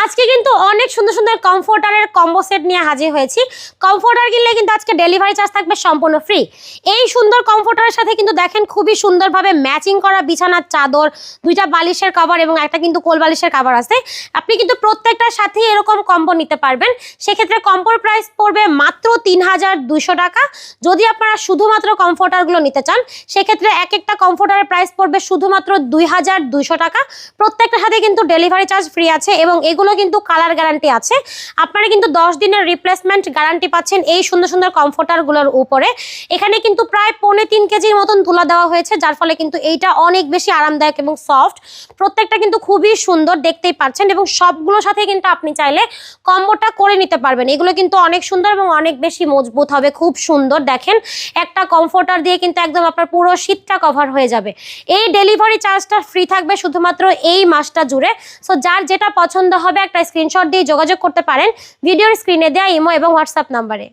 আজকে কিন্তু অনেক সুন্দর সুন্দর কমফোর্টারের কম্বো সেট নিয়ে হাজির হয়েছি। কমফোর্টার কিনলে কিন্তু আজকে ডেলিভারি চার্জ থাকবে সম্পূর্ণ ফ্রি। এই সুন্দর কমফোর্টারের সাথে কিন্তু দেখেন খুবই সুন্দরভাবে ম্যাচিং করা বিছানার চাদর, দুইটা বালিশের কভার এবং একটা কিন্তু কোল বালিশের কভার আছে। আপনি কিন্তু প্রত্যেকটার সাথে এরকম কম্বো নিতে পারবেন। সেক্ষেত্রে কম্বোর প্রাইস পড়বে মাত্র ৩,২০০ টাকা। যদি আপনারা শুধুমাত্র কমফোর্টারগুলো নিতে চান সেক্ষেত্রে এক একটা কমফোর্টারের প্রাইস পড়বে শুধুমাত্র ২,২০০ টাকা। প্রত্যেকটার সাথে কিন্তু ডেলিভারি চার্জ ফ্রি আছে এবং এগুলো কিন্তু কালার গ্যারান্টি আছে। আপনারা কিন্তু 10 দিনের রিপ্লেসমেন্ট গ্যারান্টি পাচ্ছেন এই সুন্দর সুন্দর কমফোর্টারগুলোর উপরে। এখানে কিন্তু প্রায় 3.5 কেজির মতন তুলা দেওয়া হয়েছে, যার ফলে কিন্তু এইটা অনেক বেশি আরামদায়ক এবং সফট। প্রত্যেকটা কিন্তু খুবই সুন্দর, দেখতেই পাচ্ছেন, এবং সবগুলোর সাথে কিন্তু আপনি চাইলে কম্বোটা করে নিতে পারবেন। এগুলো কিন্তু অনেক সুন্দর এবং অনেক বেশি মজবুত হবে, খুব সুন্দর। দেখেন একটা কমফোর্টার দিয়ে কিন্তু একদম আপনার পুরো শীতটা কভার হয়ে যাবে। এই ডেলিভারি চার্জটা ফ্রি থাকবে শুধুমাত্র এই মাসটা জুড়ে। সো যার যেটা পছন্দ হবে একটা স্ক্রিনশট দিয়ে যোগাযোগ করতে পারেন ভিডিওর স্ক্রিনে দেওয়া ইমো এবং হোয়াটসঅ্যাপ নাম্বারে।